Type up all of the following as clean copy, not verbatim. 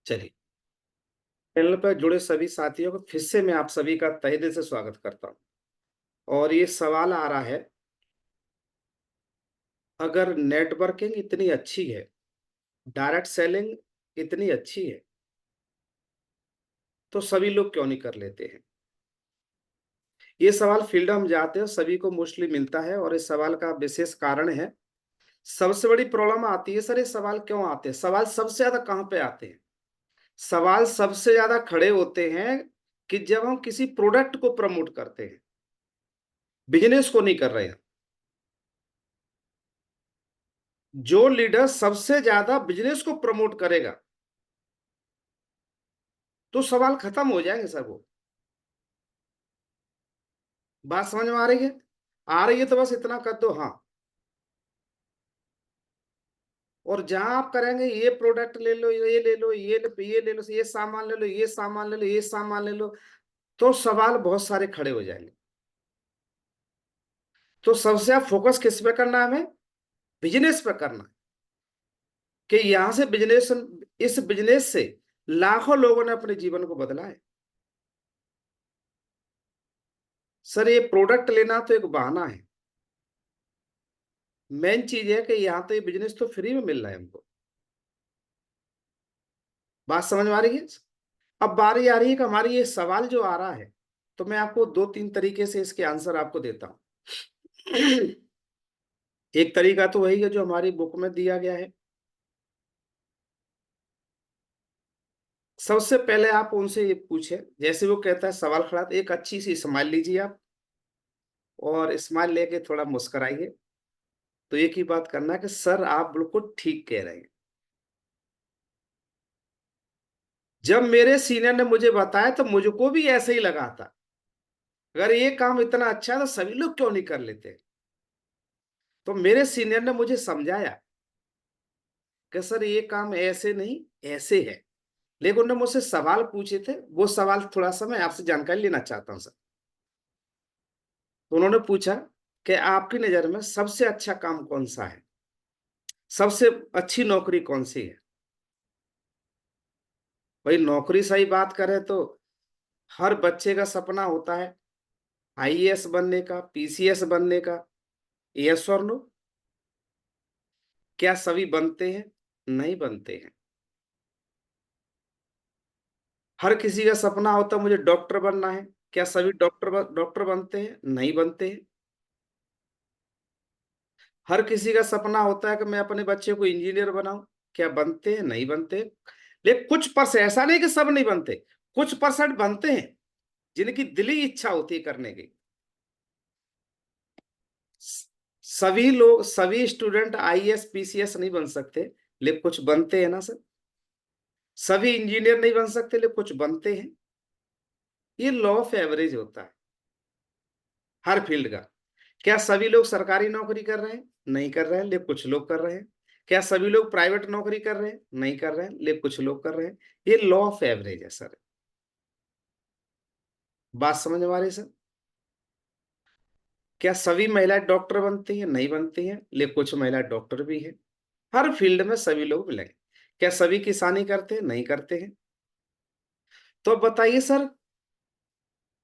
चलिए, चैनल पर जुड़े सभी साथियों को फिर से मैं आप सभी का तहे दिल से स्वागत करता हूँ। और ये सवाल आ रहा है, अगर नेटवर्किंग इतनी अच्छी है, डायरेक्ट सेलिंग इतनी अच्छी है, तो सभी लोग क्यों नहीं कर लेते हैं? ये सवाल फील्ड हम जाते हैं सभी को मोस्टली मिलता है, और इस सवाल का विशेष कारण है। सबसे बड़ी प्रॉब्लम आती है, सर ये सवाल क्यों आते हैं? सवाल सबसे ज्यादा कहाँ पे आते हैं? सवाल सबसे ज्यादा खड़े होते हैं कि जब हम किसी प्रोडक्ट को प्रमोट करते हैं, बिजनेस को नहीं कर रहे हैं। जो लीडर सबसे ज्यादा बिजनेस को प्रमोट करेगा, तो सवाल खत्म हो जाएंगे सर। वो बात समझ में आ रही है? आ रही है तो बस इतना कर दो, हाँ। और जहां आप करेंगे ये प्रोडक्ट ले लो, ये ले लो, ये ले लो, ये सामान ले लो, ये सामान ले लो, ये सामान ले लो, तो सवाल बहुत सारे खड़े हो जाएंगे। तो सबसे आप फोकस किस पे करना है? हमें बिजनेस पे करना है कि यहां से बिजनेस, इस बिजनेस से लाखों लोगों ने अपने जीवन को बदला है। सर ये प्रोडक्ट लेना तो एक बहाना है, मेन चीज है कि यहाँ तो ये बिजनेस तो फ्री में मिल रहा है हमको। बात समझ में आ रही है? अब बारी आ रही है कि हमारी ये सवाल जो आ रहा है, तो मैं आपको दो तीन तरीके से इसके आंसर आपको देता हूं। एक तरीका तो वही है जो हमारी बुक में दिया गया है। सबसे पहले आप उनसे ये पूछे, जैसे वो कहता है सवाल खड़ा, तो एक अच्छी सी स्माइल लीजिए आप, और स्माइल लेके थोड़ा मुस्कुराइए। तो एक ही बात करना है कि सर आप बिल्कुल ठीक कह रहे हैं। जब मेरे सीनियर ने मुझे बताया तो मुझको भी ऐसे ही लगा था, अगर ये काम इतना अच्छा है तो सभी लोग क्यों नहीं कर लेते। तो मेरे सीनियर ने मुझे समझाया कि सर ये काम ऐसे नहीं, ऐसे है। लेकिन उन्होंने मुझसे सवाल पूछे थे, वो सवाल थोड़ा सा मैं आपसे जानकारी लेना चाहता हूँ सर। तो उन्होंने पूछा कि आपकी नजर में सबसे अच्छा काम कौन सा है, सबसे अच्छी नौकरी कौन सी है? भाई नौकरी सही बात करें तो हर बच्चे का सपना होता है आईएएस बनने का, पीसीएस बनने का। यस और नो? क्या सभी बनते हैं? नहीं बनते हैं। हर किसी का सपना होता है मुझे डॉक्टर बनना है। क्या सभी डॉक्टर बनते हैं? नहीं बनते हैं। हर किसी का सपना होता है कि मैं अपने बच्चे को इंजीनियर बनाऊं। क्या बनते हैं? नहीं बनते। लेकिन कुछ परसेंट, ऐसा नहीं कि सब नहीं बनते, कुछ परसेंट बनते हैं जिनकी दिली इच्छा होती है करने की। सभी लोग, सभी स्टूडेंट आईएएस पीसीएस नहीं बन सकते, लेकिन कुछ बनते हैं ना सर। सभी इंजीनियर नहीं बन सकते, लेकिन कुछ बनते हैं। ये लॉ ऑफ एवरेज होता है हर फील्ड का। क्या सभी लोग सरकारी नौकरी कर रहे हैं? नहीं कर रहे हैं, लेकिन कुछ लोग कर रहे हैं। क्या सभी लोग प्राइवेट नौकरी कर रहे हैं? नहीं कर रहे हैं, लेकिन कुछ लोग कर रहे हैं। ये लॉ ऑफ एवरेज है सर। बात समझ में आ रही है सर? क्या सभी महिलाएं डॉक्टर बनती हैं? नहीं बनती हैं, लेकिन कुछ महिला डॉक्टर भी हैं। हर फील्ड में सभी लोग मिलेंगे। क्या सभी किसानी करते हैं? नहीं करते हैं। तो अब बताइए सर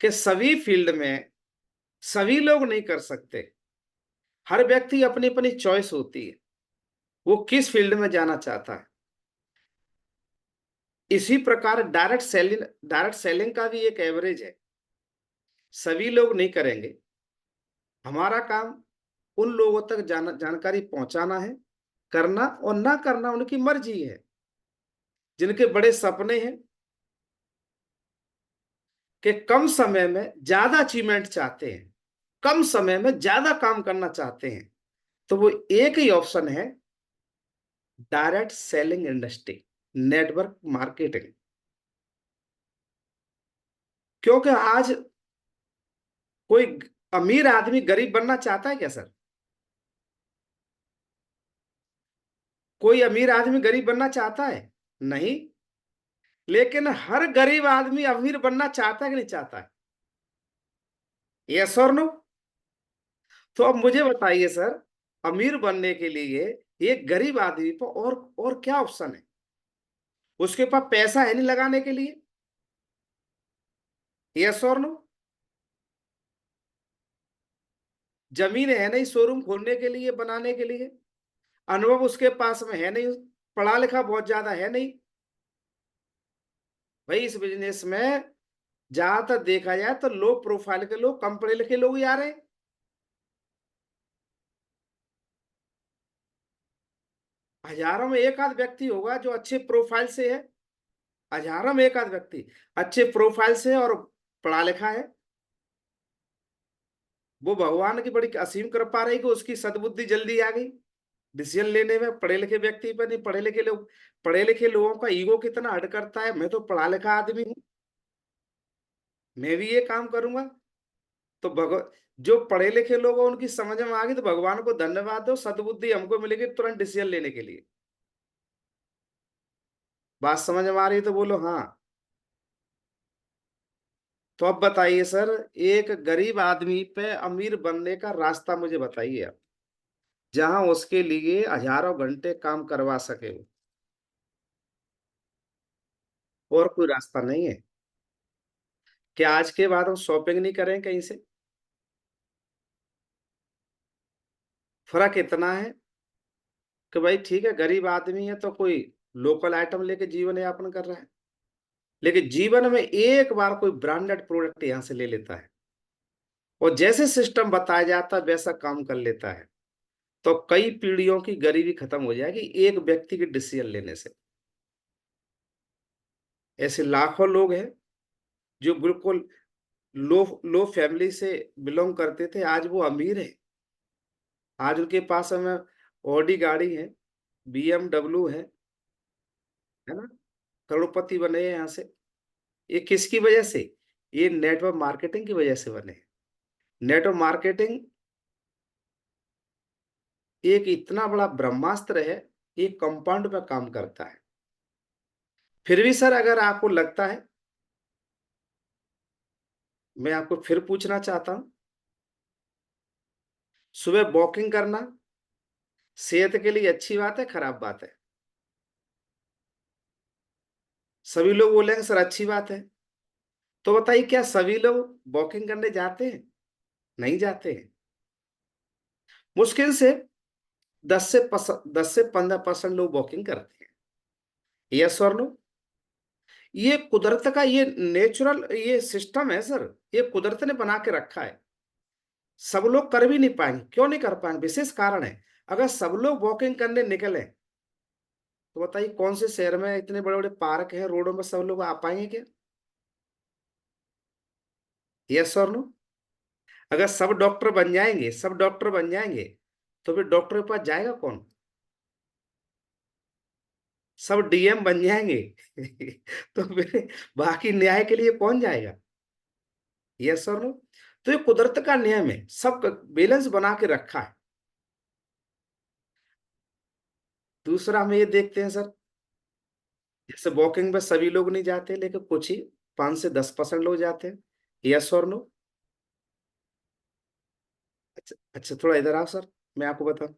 कि सभी फील्ड में सभी लोग नहीं कर सकते। हर व्यक्ति अपनी अपनी चॉइस होती है, वो किस फील्ड में जाना चाहता है। इसी प्रकार डायरेक्ट सेलिंग का भी एक एवरेज है। सभी लोग नहीं करेंगे। हमारा काम उन लोगों तक जानकारी पहुंचाना है। करना और ना करना उनकी मर्जी है। जिनके बड़े सपने हैं कि कम समय में ज्यादा अचीवमेंट चाहते हैं, कम समय में ज्यादा काम करना चाहते हैं, तो वो एक ही ऑप्शन है, direct selling industry, network marketing. क्योंकि आज कोई अमीर आदमी गरीब बनना चाहता है क्या सर? कोई अमीर आदमी गरीब बनना चाहता है? नहीं। लेकिन हर गरीब आदमी अमीर बनना चाहता है कि नहीं चाहता है? यस और नो? तो अब मुझे बताइए सर, अमीर बनने के लिए ये गरीब आदमी पर और क्या ऑप्शन है? उसके पास पैसा है नहीं लगाने के लिए। यस और नो? जमीन है नहीं शोरूम खोलने के लिए, बनाने के लिए। अनुभव उसके पास में है नहीं, पढ़ा लिखा बहुत ज्यादा है नहीं। भाई इस बिजनेस में ज्यादातर देखा जाए तो लो प्रोफाइल के लोग, कम पढ़े लिखे लोग ही आ रहे हैं। हजारों में एक आध व्यक्ति होगा जो अच्छे प्रोफाइल से है। हजारों में एक आध व्यक्ति अच्छे प्रोफाइल से और पढ़ा लिखा है। वो भगवान की बड़ी असीम कृपा रही कि उसकी सद्बुद्धि जल्दी आ गई डिसीजन लेने में। पढ़े लिखे व्यक्ति पर नहीं, पढ़े लिखे लोग, पढ़े लिखे लोगों का ईगो कितना हट करता है, मैं तो पढ़ा लिखा आदमी हूँ, मैं भी ये काम करूंगा। तो जो पढ़े लिखे लोग हैं उनकी समझ में आ गई तो भगवान को धन्यवाद दो, सद्बुद्धि हमको मिलेगी तुरंत डिसीजन लेने के लिए। बात समझ में आ रही है तो बोलो हाँ। तो अब बताइए सर, एक गरीब आदमी पे अमीर बनने का रास्ता मुझे बताइए आप, जहां उसके लिए हजारों घंटे काम करवा सके वो। और कोई रास्ता नहीं है? क्या आज के बाद हम शॉपिंग नहीं करें कहीं से? फर्क इतना है कि भाई ठीक है गरीब आदमी है तो कोई लोकल आइटम लेके जीवन यापन कर रहा है, लेकिन जीवन में एक बार कोई ब्रांडेड प्रोडक्ट यहां से ले लेता है और जैसे सिस्टम बताया जाता है वैसा काम कर लेता है, तो कई पीढ़ियों की गरीबी खत्म हो जाएगी एक व्यक्ति के डिसीजन लेने से। ऐसे लाखों लोग हैं जो बिल्कुल लो लो फैमिली से बिलोंग करते थे, आज वो अमीर है। आज उनके पास में ऑडी गाड़ी है, बीएमडब्ल्यू है ना, करोड़पति बने हैं यहाँ से। ये किसकी वजह से? ये नेटवर्क मार्केटिंग की वजह से बने हैं। नेटवर्क मार्केटिंग एक इतना बड़ा ब्रह्मास्त्र है, एक कंपाउंड पर काम करता है। फिर भी सर अगर आपको लगता है, मैं आपको फिर पूछना चाहता हूं, सुबह वॉकिंग करना सेहत के लिए अच्छी बात है खराब बात है? सभी लोग बोलेंगे सर अच्छी बात है। तो बताइए क्या सभी लोग वॉकिंग करने जाते हैं? नहीं जाते हैं। मुश्किल से 10 से 15% लोग वॉकिंग करते हैं। यस और नो? ये कुदरत का ये नेचुरल ये सिस्टम है सर, ये कुदरत ने बना के रखा है। सब लोग कर भी नहीं पाएंगे, क्यों नहीं कर पाएंगे? विशेष कारण है। अगर सब लोग वॉकिंग करने निकले तो बताइए कौन से शहर में इतने बड़े बड़े पार्क हैं, रोडों में सब लोग आ पाएंगे क्या? यस और नो? अगर सब डॉक्टर बन जाएंगे, सब डॉक्टर बन जाएंगे, तो फिर डॉक्टर के पास जाएगा कौन? सब डीएम बन जाएंगे तो फिर बाकी न्याय के लिए कौन जाएगा? यस और नो? तो ये कुदरत का नियम है, सब बैलेंस बना के रखा है। दूसरा हम ये देखते हैं सर, जैसे वॉकिंग में सभी लोग नहीं जाते लेकिन कुछ ही 5 से 10% लोग जाते हैं। यस और नो? अच्छा अच्छा, थोड़ा इधर आओ सर, मैं आपको बताऊं।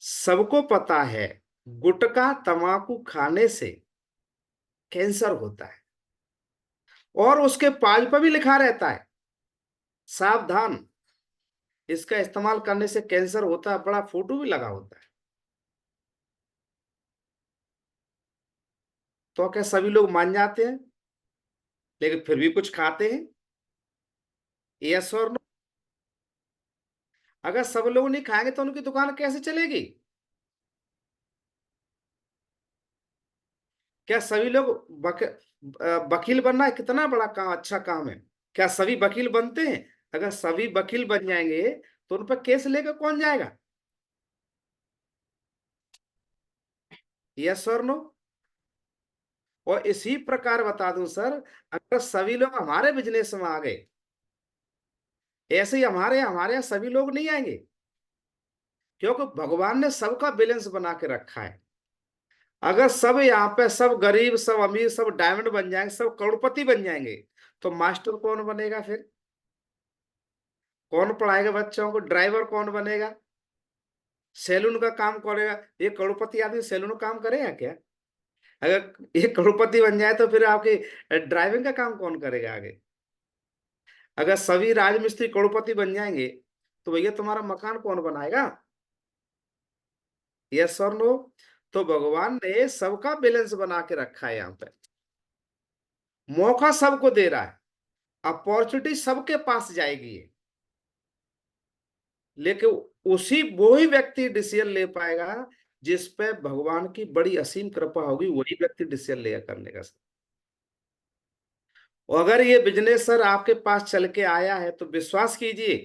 सबको पता है गुटखा तंबाकू खाने से कैंसर होता है, और उसके पाल पर भी लिखा रहता है सावधान, इसका इस्तेमाल करने से कैंसर होता है, बड़ा फोटो भी लगा होता है। तो क्या सभी लोग मान जाते हैं लेकिन फिर भी कुछ खाते हैं? यस और नो? अगर सब लोग नहीं खाएंगे तो उनकी दुकान कैसे चलेगी? क्या सभी लोग वकील बनना कितना बड़ा काम, अच्छा काम है, क्या सभी वकील बनते हैं? अगर सभी वकील बन जाएंगे तो उन पर केस लेकर कौन जाएगा? यस और नो? और इसी प्रकार बता दूं सर, अगर सभी लोग हमारे बिजनेस में आ गए, ऐसे ही हमारे हमारे यहाँ सभी लोग नहीं आएंगे, क्योंकि भगवान ने सबका बैलेंस बना के रखा है। अगर सब यहाँ पे सब गरीब सब अमीर सब डायमंड बन जाएंगे, सब करोड़पति बन जाएंगे, तो मास्टर कौन बनेगा फिर? कौन पढ़ाएगा बच्चों को? ड्राइवर कौन बनेगा? सैलून का काम करेगा? ये करोड़पति आदमी सैलून का काम करेगा क्या? अगर एक करोड़पति बन जाए तो फिर आपके ड्राइविंग का काम कौन करेगा आगे? अगर सभी राजमिस्त्री करोड़पति बन जाएंगे तो भैया तुम्हारा मकान कौन बनाएगा? यस और नो? तो भगवान ने सबका बैलेंस बना के रखा है यहाँ पे। मौका सबको दे रहा है, अपॉर्चुनिटी सबके पास जाएगी है। लेकिन उसी वो ही व्यक्ति डिसीजन ले पाएगा जिस पे भगवान की बड़ी असीम कृपा होगी, वही व्यक्ति डिसीजन ले करने का। और अगर ये बिजनेस सर आपके पास चल के आया है तो विश्वास कीजिए,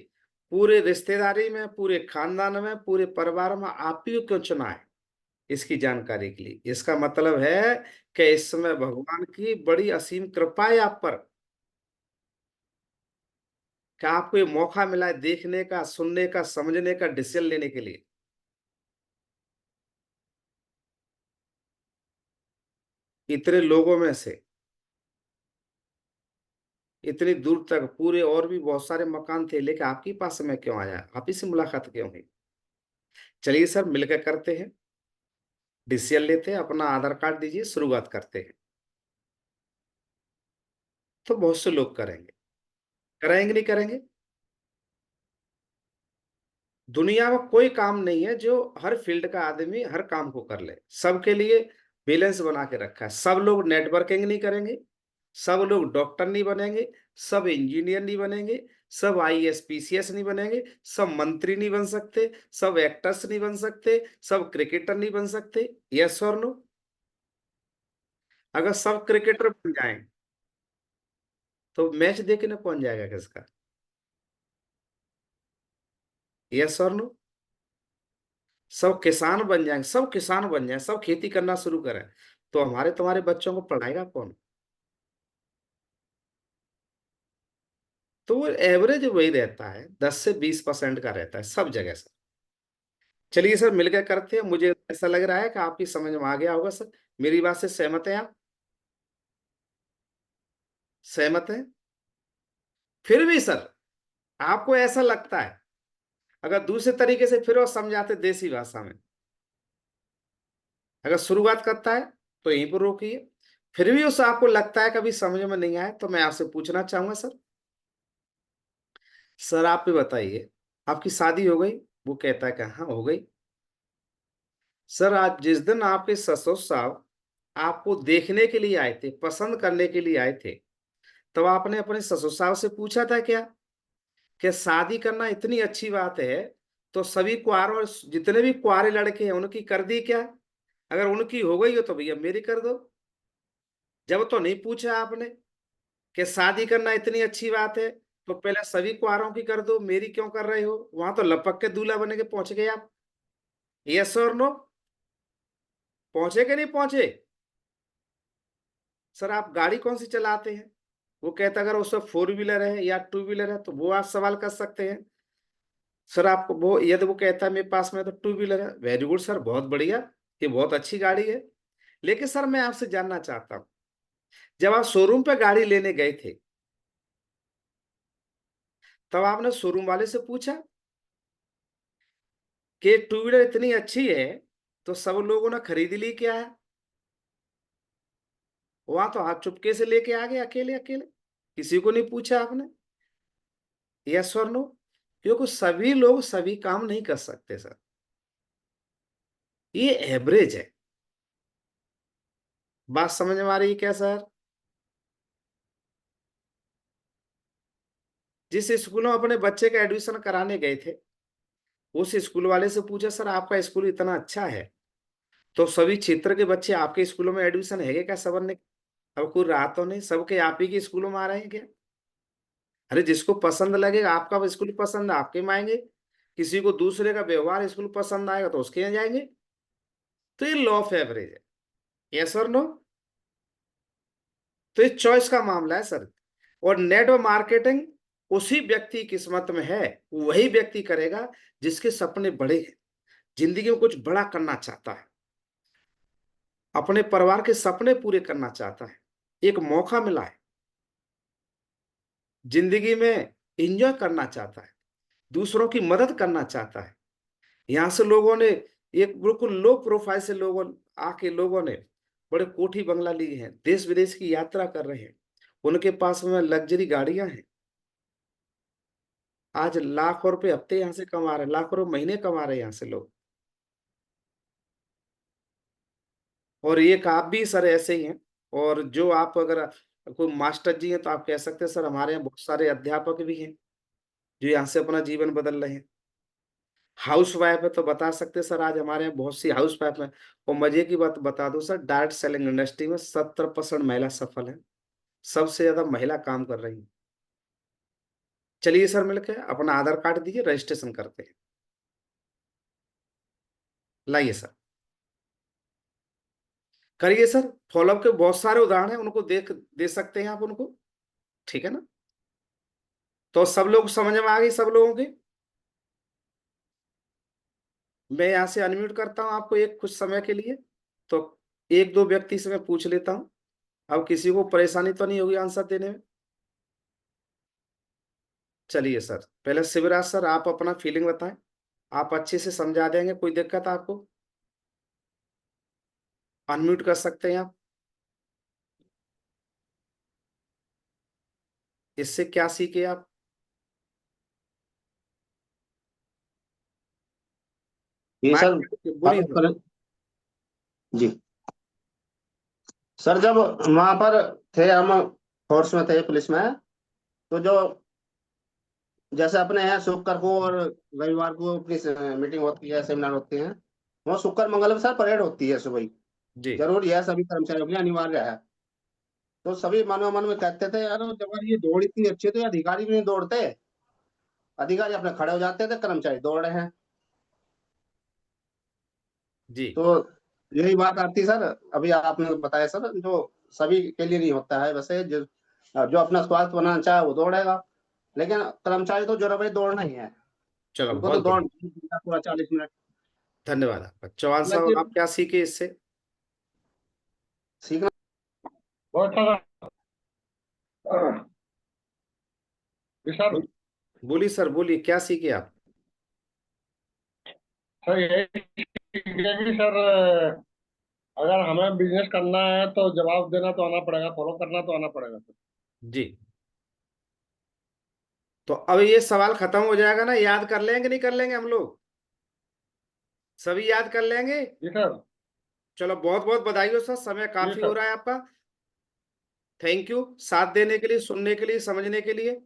पूरे रिश्तेदारी में, पूरे खानदान में, पूरे परिवार में आप ही को क्यों चुना है इसकी जानकारी के लिए, इसका मतलब है कि इस समय भगवान की बड़ी असीम कृपा है आप पर, कि आपको ये मौका मिला है देखने का, सुनने का, समझने का, डिसीजन लेने के लिए। इतने लोगों में से इतनी दूर तक पूरे और भी बहुत सारे मकान थे, लेकिन आपके पास समय क्यों आया, आप ही से मुलाकात क्यों हुई? चलिए सर, मिलकर करते हैं, डिसीजन लेते हैं, अपना आधार कार्ड दीजिए, शुरुआत करते हैं। तो बहुत से लोग करेंगे, कराएंगे नहीं करेंगे? दुनिया में कोई काम नहीं है जो हर फील्ड का आदमी हर काम को कर ले, सबके लिए बैलेंस बना के रखा है। सब लोग नेटवर्किंग नहीं करेंगे, सब लोग डॉक्टर नहीं बनेंगे, सब इंजीनियर नहीं बनेंगे, सब आईएएस पीसीएस नहीं बनेंगे, सब मंत्री नहीं बन सकते, सब एक्टर्स नहीं बन सकते, सब क्रिकेटर नहीं बन सकते। यस और नो? अगर सब क्रिकेटर बन जाएं तो मैच देखने कौन जाएगा किसका? यस और नो? सब किसान बन जाएंगे, सब किसान बन जाए, सब खेती करना शुरू करें, तो हमारे तुम्हारे बच्चों को पढ़ाएगा कौन? तो वो एवरेज वही रहता है, 10 से 20% का रहता है सब जगह से। चलिए सर, मिलकर करते हैं। मुझे ऐसा लग रहा है कि आपकी समझ में आ गया होगा सर। मेरी बात से सहमत हैं आप? सहमत हैं? फिर भी सर आपको ऐसा लगता है, अगर दूसरे तरीके से फिर वो समझाते देसी भाषा में, अगर शुरुआत करता है तो यहीं पर रोकिए। फिर भी उस आपको लगता है कभी समझ में नहीं आया तो मैं आपसे पूछना चाहूंगा सर। सर आप भी बताइए, आपकी शादी हो गई? वो कहता है कि हाँ हो गई। सर आज जिस दिन आपके ससुर साहब आपको देखने के लिए आए थे, पसंद करने के लिए आए थे, तब आपने अपने ससुर साहब से पूछा था क्या कि शादी करना इतनी अच्छी बात है तो सभी कुंवारों और जितने भी कुंवारे लड़के हैं उनकी कर दी क्या? अगर उनकी हो गई हो तो भैया मेरी कर दो। जब तो नहीं पूछा आपने कि शादी करना इतनी अच्छी बात है तो पहले सभी कुंवारों की कर दो, मेरी क्यों कर रहे हो? वहां तो लपक के दूल्हा बने के पहुंच गए आप। यस और नो? पहुंचे कि नहीं पहुंचे? सर आप गाड़ी कौन सी चलाते हैं? वो कहता अगर उसमें फोर व्हीलर है या टू व्हीलर है तो वो आप सवाल कर सकते हैं। सर आपको वो, यदि वो कहता है मेरे पास में तो टू व्हीलर है, वेरी गुड सर, बहुत बढ़िया, ये बहुत अच्छी गाड़ी है। लेकिन सर मैं आपसे जानना चाहता हूँ, जब आप शोरूम पे गाड़ी लेने गए थे तब आपने शोरूम वाले से पूछा कि टू व्हीलर इतनी अच्छी है तो सब लोगों ने खरीद ली क्या है? वहां तो आप चुपके से लेके आ गए, अकेले अकेले, किसी को नहीं पूछा आपने। यस और नो? क्योंकि सभी लोग सभी काम नहीं कर सकते सर, ये एवरेज है। बात समझ में आ रही है क्या सर? जिस स्कूल में अपने बच्चे का एडमिशन कराने गए थे, उस स्कूल वाले से पूछा सर आपका स्कूल इतना अच्छा है तो सभी क्षेत्र के बच्चे आपके स्कूलों में एडमिशन है क्या सब ने? अब कोई रहा तो नहीं, सबके आप ही के स्कूलों में आ रहे हैं क्या? अरे जिसको पसंद लगेगा, आपका स्कूल पसंद है आपके में आएंगे, किसी को दूसरे का व्यवहार स्कूल पसंद आएगा तो उसके यहाँ जाएंगे। तो ये लॉ ऑफ एवरेज है। यस और नो? तो ये चॉइस का मामला है सर। और नेटवर्क मार्केटिंग उसी व्यक्ति की किस्मत में है, वही व्यक्ति करेगा जिसके सपने बड़े हैं, जिंदगी में कुछ बड़ा करना चाहता है, अपने परिवार के सपने पूरे करना चाहता है, एक मौका मिला है, जिंदगी में एंजॉय करना चाहता है, दूसरों की मदद करना चाहता है। यहाँ से लोगों ने, एक बिल्कुल लो प्रोफाइल से लोगों आके लोगों ने बड़े कोठी बंगला लिए हैं, देश विदेश की यात्रा कर रहे हैं, उनके पास में लग्जरी गाड़ियां हैं। आज लाखों रुपए हफ्ते यहाँ से कमा रहे हैं, लाखों रुपए महीने कमा रहे हैं यहाँ से लोग। और एक आप भी सर ऐसे ही हैं। और जो आप अगर कोई मास्टर जी हैं तो आप कह सकते हैं सर हमारे यहाँ बहुत सारे अध्यापक भी हैं जो यहाँ से अपना जीवन बदल रहे हैं। हाउस वाइफ है तो बता सकते हैं सर आज हमारे यहाँ बहुत सी हाउस वाइफ है। और मजे की बात बता दूं सर, डायरेक्ट सेलिंग इंडस्ट्री में 70% महिला सफल है, सबसे ज्यादा महिला काम कर रही है। चलिए सर मिलकर अपना आधार कार्ड दीजिए, रजिस्ट्रेशन करते हैं। लाइए सर, करिए सर। फॉलोअप के बहुत सारे उदाहरण हैं, उनको देख दे सकते हैं आप उनको। ठीक है ना? तो सब लोग समझ में आ गई सब लोगों के। मैं यहाँ से अनम्यूट करता हूँ आपको एक कुछ समय के लिए। तो एक दो व्यक्ति से मैं पूछ लेता हूँ, अब किसी को परेशानी तो नहीं होगी आंसर देने में। चलिए सर, पहले शिवराज सर आप अपना फीलिंग बताएं। आप अच्छे से समझा देंगे, कोई दिक्कत आपको? अनम्यूट कर सकते हैं आप। इससे क्या सीखे आप? ये सर माइक बोलिए सर। जी सर, जब वहां पर थे हम, फोर्स में थे, पुलिस में, तो जो जैसे अपने यहाँ शुक्र को और रविवार को अपनी मीटिंग होती है, सेमिनार होते हैं, वो शुक्र मंगल में सर परेड होती है सुबह ही। जी। जरूरी है, सभी कर्मचारियों के लिए अनिवार्य है। तो सभी मनो मन में कहते थे, यार जब ये दौड़ इतनी अच्छी है तो ये अधिकारी भी नहीं दौड़ते। अधिकारी अपने खड़े हो जाते थे, कर्मचारी दौड़ रहे हैं। जी। तो यही बात आती है सर। अभी आपने बताया सर, जो सभी के लिए नहीं होता है वैसे, जो अपना स्वास्थ्य बनाना चाहे वो दौड़ेगा, लेकिन कर्मचारी तो जो भाई दौड़ना ही है। चलो उनको तो बहुत दौड़ बढ़िया। पूरा 40 मिनट। धन्यवाद आपका। चौहान साहब हालांकि आप क्या सीखे इससे? सीखना बहुत अच्छा सर। बोलिए सर, बोलिए क्या सीखे आप? सर यही सीखेंगे सर, अगर हमें बिजनेस करना है तो जवाब देना तो आना पड़ेगा, फॉलो करना तो आना पड़ेगा सर। जी। तो अब ये सवाल खत्म हो जाएगा ना, याद कर लेंगे नहीं कर लेंगे हम लोग? सभी याद कर लेंगे? जी सर। चलो बहुत बहुत बधाई हो सर, समय जी काफी हो सर। रहा है आपका। थैंक यू साथ देने के लिए, सुनने के लिए, समझने के लिए।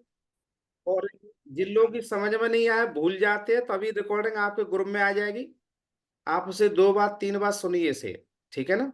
और जिन लोगों की समझ में नहीं आया, भूल जाते हैं, तो अभी रिकॉर्डिंग आपके ग्रुप में आ जाएगी। आप उसे 2 बार 3 बार सुनिए इसे। ठीक है ना?